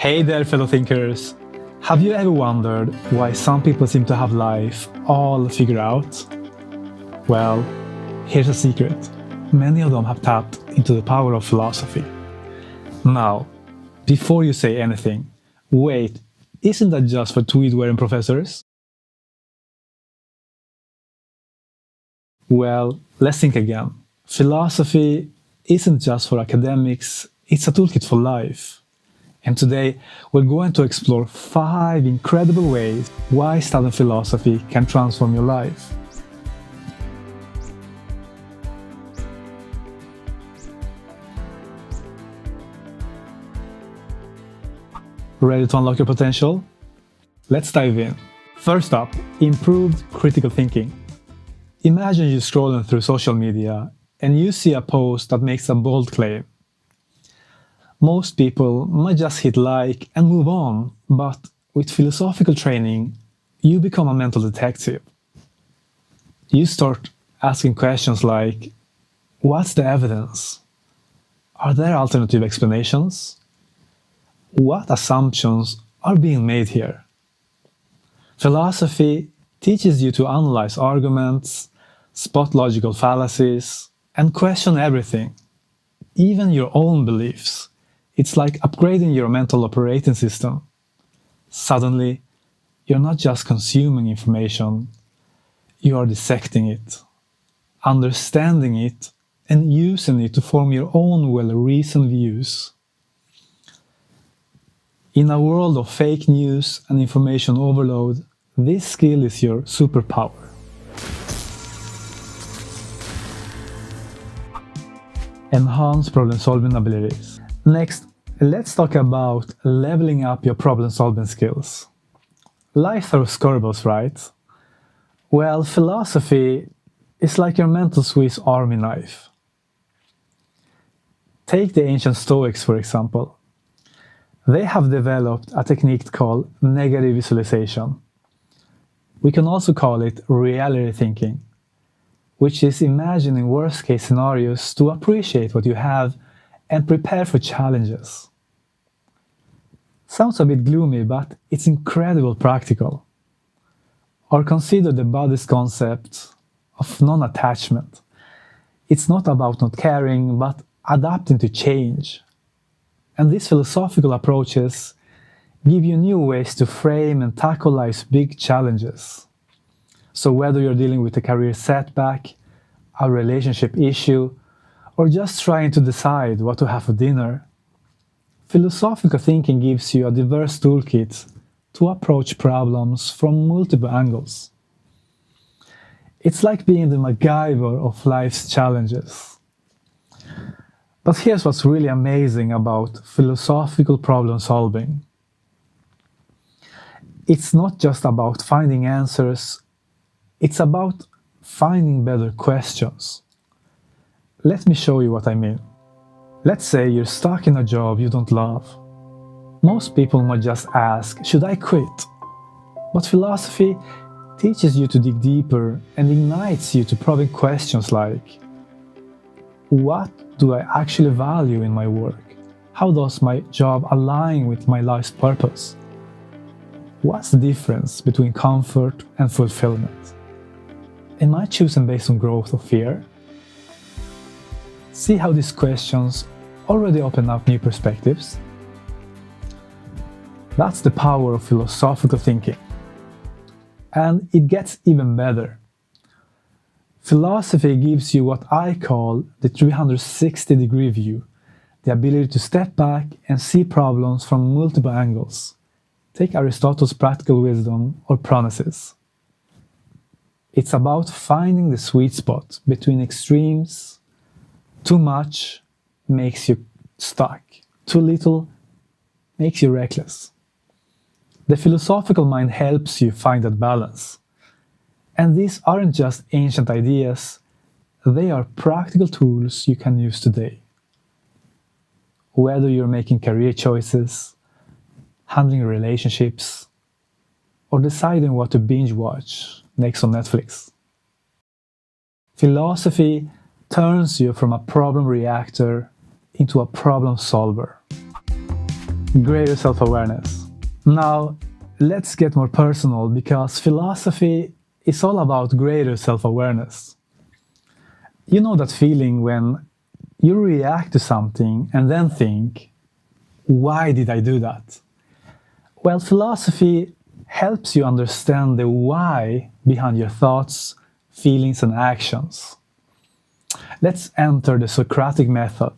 Hey there, fellow thinkers! Have you ever wondered why some people seem to have life all figured out? Well, here's a secret. Many of them have tapped into the power of philosophy. Now, before you say anything, wait, isn't that just for tweed-wearing professors? Well, let's think again. Philosophy isn't just for academics, it's a toolkit for life. And today, we're going to explore 5 incredible ways why studying philosophy can transform your life. Ready to unlock your potential? Let's dive in. First up, improved critical thinking. Imagine you're scrolling through social media and you see a post that makes a bold claim. Most people might just hit like and move on, but with philosophical training, you become a mental detective. You start asking questions like, what's the evidence? Are there alternative explanations? What assumptions are being made here? Philosophy teaches you to analyze arguments, spot logical fallacies, and question everything, even your own beliefs. It's like upgrading your mental operating system. Suddenly, you're not just consuming information, you are dissecting it, understanding it, and using it to form your own well-reasoned views. In a world of fake news and information overload, this skill is your superpower. Enhance problem-solving abilities. Next, let's talk about leveling up your problem-solving skills. Life throws curveballs, right? Well, philosophy is like your mental Swiss army knife. Take the ancient Stoics, for example. They have developed a technique called negative visualization. We can also call it reality thinking, which is imagining worst-case scenarios to appreciate what you have and prepare for challenges. Sounds a bit gloomy, but it's incredibly practical. Or consider the Buddhist concept of non-attachment. It's not about not caring, but adapting to change. And these philosophical approaches give you new ways to frame and tackle life's big challenges. So whether you're dealing with a career setback, a relationship issue, or just trying to decide what to have for dinner, philosophical thinking gives you a diverse toolkit to approach problems from multiple angles. It's like being the MacGyver of life's challenges. But here's what's really amazing about philosophical problem solving. It's not just about finding answers, it's about finding better questions. Let me show you what I mean. Let's say you're stuck in a job you don't love. Most people might just ask, should I quit? But philosophy teaches you to dig deeper and ignites you to probing questions like, what do I actually value in my work? How does my job align with my life's purpose? What's the difference between comfort and fulfillment? Am I choosing based on growth or fear? See how these questions already open up new perspectives? That's the power of philosophical thinking. And it gets even better. Philosophy gives you what I call the 360-degree view, the ability to step back and see problems from multiple angles. Take Aristotle's practical wisdom or promises. It's about finding the sweet spot between extremes. Too much makes you stuck. Too little makes you reckless. The philosophical mind helps you find that balance. And these aren't just ancient ideas, they are practical tools you can use today. Whether you're making career choices, handling relationships, or deciding what to binge watch next on Netflix. Philosophy turns you from a problem reactor into a problem solver. greater self-awareness. Now, let's get more personal, because philosophy is all about greater self-awareness. You know that feeling when you react to something and then think, why did I do that? Well, philosophy helps you understand the why behind your thoughts, feelings, and actions. Let's enter the Socratic method,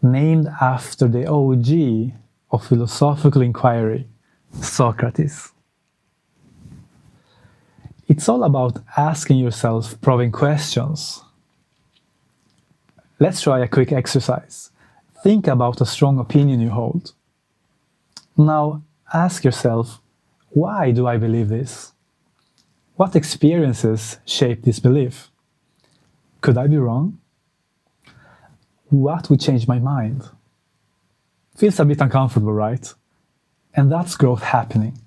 named after the OG of philosophical inquiry, Socrates. It's all about asking yourself probing questions. Let's try a quick exercise. Think about a strong opinion you hold. Now ask yourself, why do I believe this? What experiences shape this belief? Could I be wrong? What would change my mind? Feels a bit uncomfortable, right? And that's growth happening.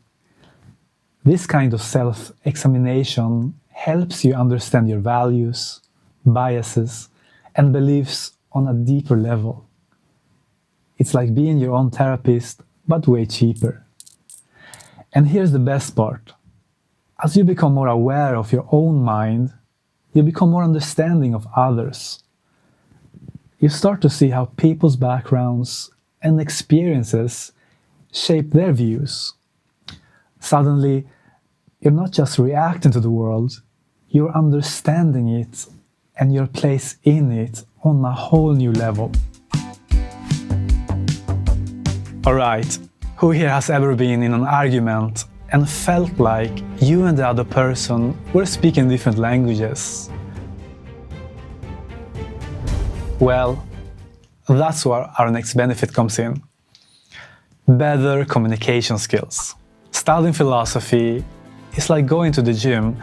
This kind of self-examination helps you understand your values, biases, and beliefs on a deeper level. It's like being your own therapist, but way cheaper. And here's the best part. As you become more aware of your own mind, you become more understanding of others. You start to see how people's backgrounds and experiences shape their views. Suddenly, you're not just reacting to the world, you're understanding it and your place in it on a whole new level. Alright, who here has ever been in an argument and felt like you and the other person were speaking different languages? Well, that's where our next benefit comes in. Better communication skills. Studying philosophy is like going to the gym,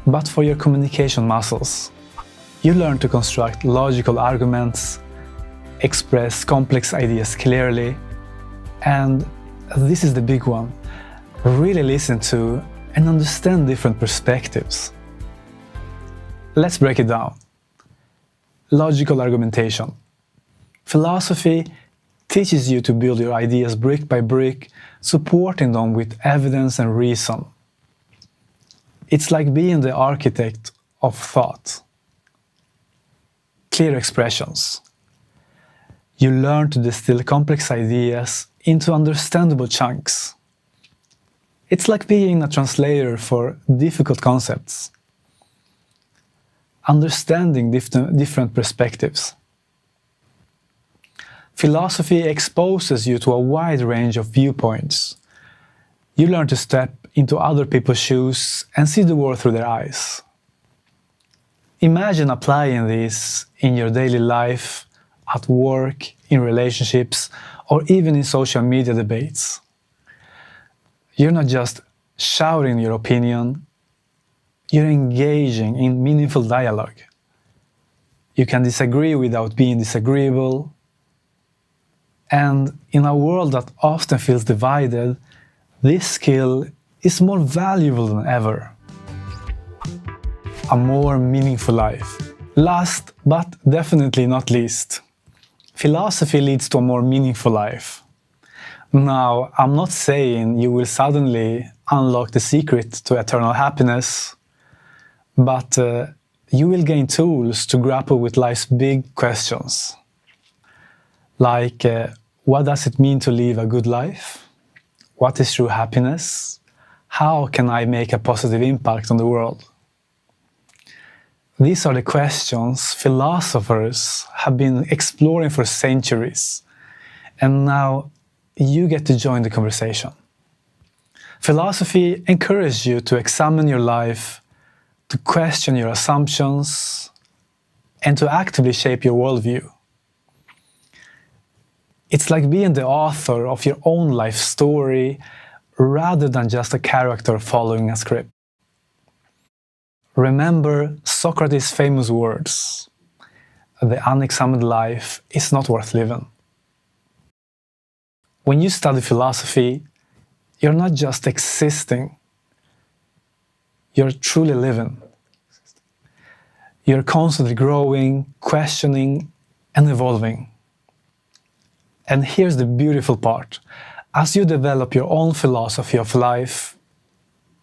but for your communication muscles. You learn to construct logical arguments, express complex ideas clearly, and this is the big one, really listen to and understand different perspectives. Let's break it down. Logical argumentation. Philosophy teaches you to build your ideas brick by brick, supporting them with evidence and reason. It's like being the architect of thought. Clear expressions. You learn to distill complex ideas into understandable chunks. It's like being a translator for difficult concepts. Understanding different perspectives. Philosophy exposes you to a wide range of viewpoints. You learn to step into other people's shoes and see the world through their eyes. Imagine applying this in your daily life, at work, in relationships, or even in social media debates. You're not just shouting your opinion, you're engaging in meaningful dialogue. You can disagree without being disagreeable. And in a world that often feels divided, this skill is more valuable than ever. A more meaningful life. Last, but definitely not least, philosophy leads to a more meaningful life. Now, I'm not saying you will suddenly unlock the secret to eternal happiness, but you will gain tools to grapple with life's big questions. Like, what does it mean to live a good life? What is true happiness? How can I make a positive impact on the world? These are the questions philosophers have been exploring for centuries, and now you get to join the conversation. Philosophy encourages you to examine your life, to question your assumptions, and to actively shape your worldview. It's like being the author of your own life story rather than just a character following a script. Remember Socrates' famous words, "The unexamined life is not worth living." When you study philosophy, you're not just existing, you're truly living. You're constantly growing, questioning, and evolving. And here's the beautiful part. As you develop your own philosophy of life,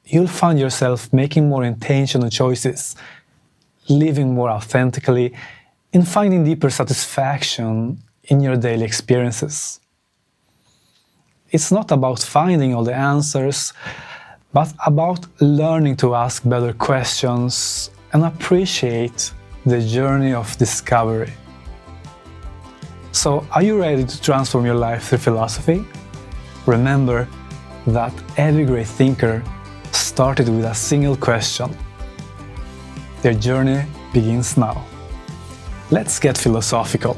you'll find yourself making more intentional choices, living more authentically, and finding deeper satisfaction in your daily experiences. It's not about finding all the answers, but about learning to ask better questions and appreciate the journey of discovery. So, are you ready to transform your life through philosophy? Remember that every great thinker started with a single question. Their journey begins now. Let's get philosophical.